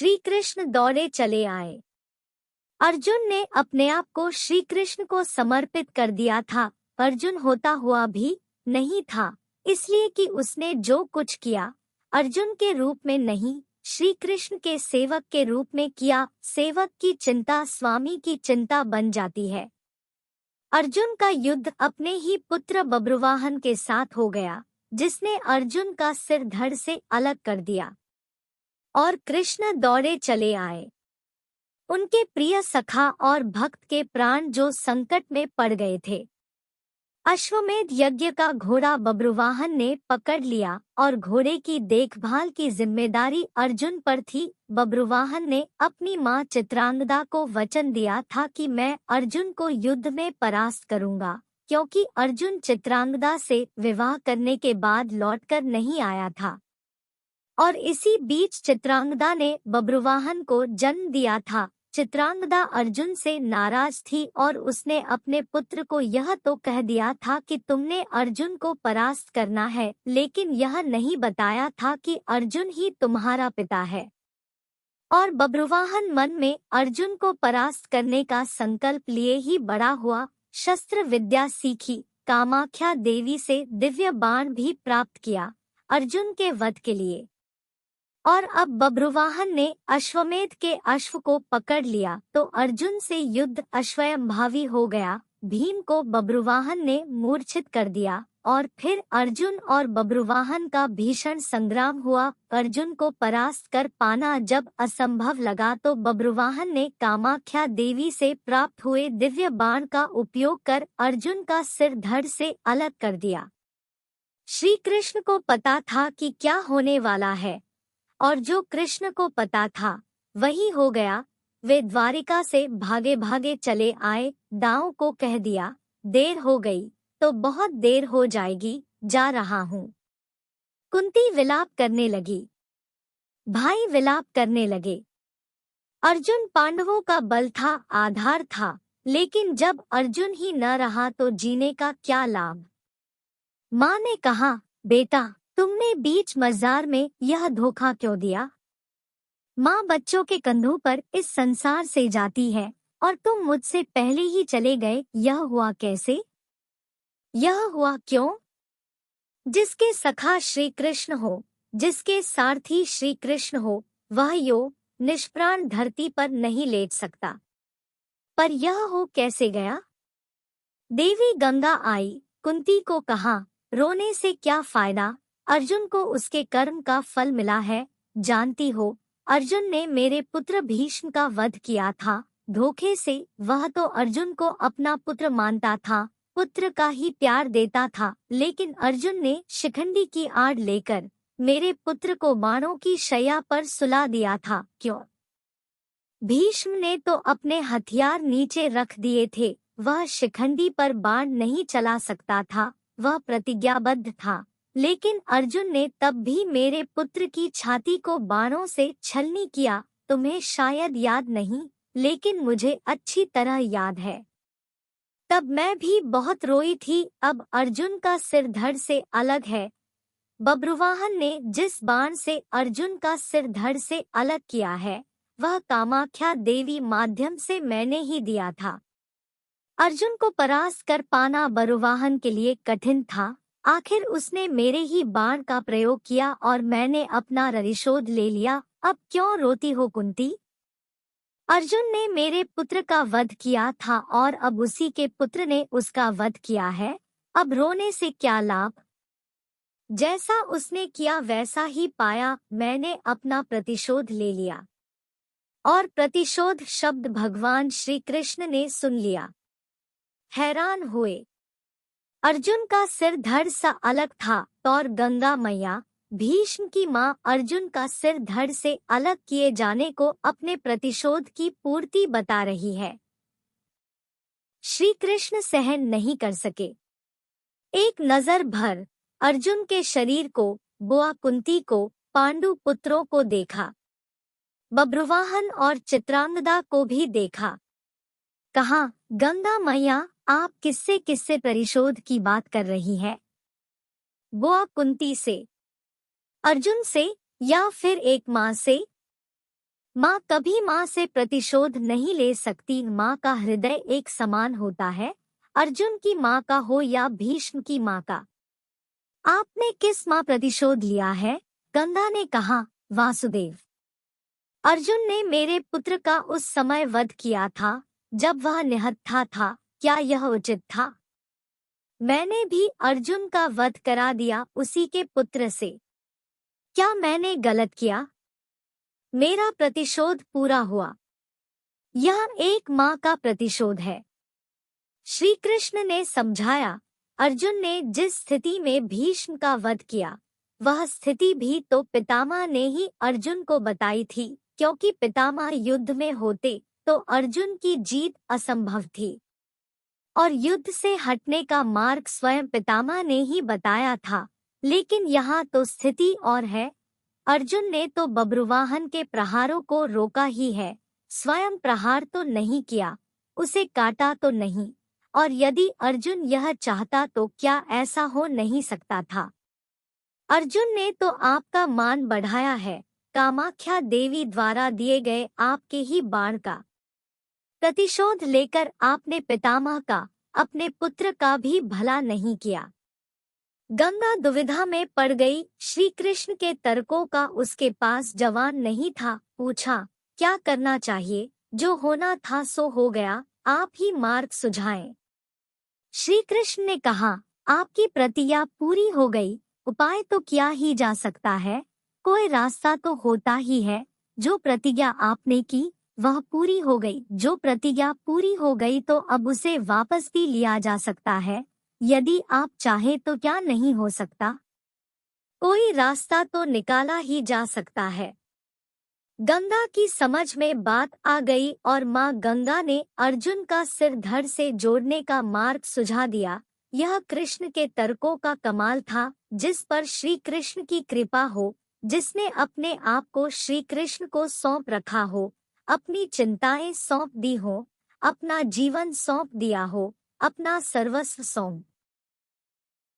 श्री कृष्ण दौड़े चले आए। अर्जुन ने अपने आप को श्री कृष्ण को समर्पित कर दिया था। अर्जुन होता हुआ भी नहीं था, इसलिए कि उसने जो कुछ किया अर्जुन के रूप में नहीं, श्री कृष्ण के सेवक के रूप में किया। सेवक की चिंता स्वामी की चिंता बन जाती है। अर्जुन का युद्ध अपने ही पुत्र बब्रुवाहन के साथ हो गया, जिसने अर्जुन का सिर धड़ से अलग कर दिया। और कृष्ण दौड़े चले आए। उनके प्रिय सखा और भक्त के प्राण जो संकट में पड़ गए थे। अश्वमेध यज्ञ का घोड़ा बब्रुवाहन ने पकड़ लिया और घोड़े की देखभाल की जिम्मेदारी अर्जुन पर थी। बब्रुवाहन ने अपनी मां चित्रांगदा को वचन दिया था कि मैं अर्जुन को युद्ध में परास्त करूंगा, क्योंकि अर्जुन चित्रांगदा से विवाह करने के बाद लौटकर नहीं आया था। और इसी बीच चित्रांगदा ने बब्रुवाहन को जन्म दिया था। चित्रांगदा अर्जुन से नाराज थी और उसने अपने पुत्र को यह तो कह दिया था कि तुमने अर्जुन को परास्त करना है, लेकिन यह नहीं बताया था कि अर्जुन ही तुम्हारा पिता है। और बब्रुवाहन मन में अर्जुन को परास्त करने का संकल्प लिए ही बड़ा हुआ। शस्त्र विद्या सीखी, कामाख्या देवी से दिव्य बाण भी प्राप्त किया अर्जुन के वध के लिए। और अब बब्रुवाहन ने अश्वमेध के अश्व को पकड़ लिया तो अर्जुन से युद्ध अश्वयंभावी हो गया। भीम को बब्रुवाहन ने मूर्छित कर दिया और फिर अर्जुन और बब्रुवाहन का भीषण संग्राम हुआ। अर्जुन को परास्त कर पाना जब असंभव लगा तो बब्रुवाहन ने कामाख्या देवी से प्राप्त हुए दिव्य बाण का उपयोग कर अर्जुन का सिर धड़ से अलग कर दिया। श्री कृष्ण को पता था कि क्या होने वाला है, और जो कृष्ण को पता था वही हो गया। वे द्वारिका से भागे भागे चले आए। दाऊ को कह दिया, देर हो गई तो बहुत देर हो जाएगी, जा रहा हूँ। कुंती विलाप करने लगी, भाई विलाप करने लगे। अर्जुन पांडवों का बल था, आधार था, लेकिन जब अर्जुन ही न रहा तो जीने का क्या लाभ। माँ ने कहा, बेटा तुमने बीच मजार में यह धोखा क्यों दिया। माँ बच्चों के कंधों पर इस संसार से जाती है और तुम मुझसे पहले ही चले गए। यह हुआ कैसे? यह हुआ क्यों? जिसके सखा श्री कृष्ण हो, जिसके सारथी श्री कृष्ण हो, वह यो निष्प्राण धरती पर नहीं लेट सकता। पर यह हो कैसे गया? देवी गंगा आई, कुंती को कहा, रोने से क्या फायदा, अर्जुन को उसके कर्म का फल मिला है। जानती हो, अर्जुन ने मेरे पुत्र भीष्म का वध किया था धोखे से। वह तो अर्जुन को अपना पुत्र मानता था, पुत्र का ही प्यार देता था, लेकिन अर्जुन ने शिखंडी की आड़ लेकर मेरे पुत्र को बाणों की शैया पर सुला दिया था। क्यों? भीष्म ने तो अपने हथियार नीचे रख दिए थे। वह शिखंडी पर बाण नहीं चला सकता था, वह प्रतिज्ञाबद्ध था। लेकिन अर्जुन ने तब भी मेरे पुत्र की छाती को बाणों से छलनी किया। तुम्हें शायद याद नहीं, लेकिन मुझे अच्छी तरह याद है। तब मैं भी बहुत रोई थी। अब अर्जुन का सिर धड़ से अलग है। बब्रुवाहन ने जिस बाण से अर्जुन का सिर धड़ से अलग किया है, वह कामाख्या देवी माध्यम से मैंने ही दिया था। अर्जुन को परास्त कर पाना बब्रुवाहन के लिए कठिन था। आखिर उसने मेरे ही बाण का प्रयोग किया और मैंने अपना प्रतिशोध ले लिया। अब क्यों रोती हो कुंती? अर्जुन ने मेरे पुत्र का वध किया था और अब उसी के पुत्र ने उसका वध किया है। अब रोने से क्या लाभ? जैसा उसने किया वैसा ही पाया। मैंने अपना प्रतिशोध ले लिया। और प्रतिशोध शब्द भगवान श्री कृष्ण ने सुन लिया, हैरान हुए। अर्जुन का सिर धड़ सा अलग था और गंगा मैया, भीष्म की मां, अर्जुन का सिर धड़ से अलग किए जाने को अपने प्रतिशोध की पूर्ति बता रही है। श्री कृष्ण सहन नहीं कर सके। एक नजर भर अर्जुन के शरीर को, बुआ कुंती को, पांडु पुत्रों को देखा, बब्रुवाहन और चित्रांगदा को भी देखा। कहा, गंगा मैया, आप किससे किससे प्रतिशोध की बात कर रही है? बुआ कुंती से, अर्जुन से, या फिर एक मां से? माँ कभी माँ से प्रतिशोध नहीं ले सकती। माँ का हृदय एक समान होता है, अर्जुन की माँ का हो या भीष्म की माँ का। आपने किस माँ प्रतिशोध लिया है? गंगा ने कहा, वासुदेव। अर्जुन ने मेरे पुत्र का उस समय वध किया था जब वह निहत्था था। क्या यह उचित था? मैंने भी अर्जुन का वध करा दिया उसी के पुत्र से। क्या मैंने गलत किया? मेरा प्रतिशोध पूरा हुआ। यह एक माँ का प्रतिशोध है। श्री कृष्ण ने समझाया, अर्जुन ने जिस स्थिति में भीष्म का वध किया, वह स्थिति भी तो पितामह ने ही अर्जुन को बताई थी, क्योंकि पितामह युद्ध में होते तो अर्जुन की जीत असंभव थी और युद्ध से हटने का मार्ग स्वयं पितामह ने ही बताया था। लेकिन यहाँ तो स्थिति और है। अर्जुन ने तो बब्रुवाहन के प्रहारों को रोका ही है, स्वयं प्रहार तो नहीं किया, उसे काटा तो नहीं। और यदि अर्जुन यह चाहता तो क्या ऐसा हो नहीं सकता था? अर्जुन ने तो आपका मान बढ़ाया है, कामाख्या देवी द्वारा दिए गए आपके ही बाण का प्रतिशोध लेकर आपने पितामह का, अपने पुत्र का भी भला नहीं किया। गंगा दुविधा में पड़ गई। श्री कृष्ण के तर्कों का उसके पास जवाब नहीं था। पूछा, क्या करना चाहिए? जो होना था सो हो गया, आप ही मार्ग सुझाएं। श्री कृष्ण ने कहा, आपकी प्रतिज्ञा पूरी हो गई, उपाय तो किया ही जा सकता है, कोई रास्ता तो होता ही है। जो प्रतिज्ञा आपने की वह पूरी हो गई। जो प्रतिज्ञा पूरी हो गई तो अब उसे वापस भी लिया जा सकता है, यदि आप चाहें तो। क्या नहीं हो सकता? कोई रास्ता तो निकाला ही जा सकता है। गंगा की समझ में बात आ गई और माँ गंगा ने अर्जुन का सिर धड़ से जोड़ने का मार्ग सुझा दिया। यह कृष्ण के तर्कों का कमाल था, जिस पर श्री कृष्ण की कृपा हो, जिसने अपने आप को श्री कृष्ण को सौंप रखा हो, अपनी चिंताएं सौंप दी हो, अपना जीवन सौंप दिया हो, अपना सर्वस्व सौंप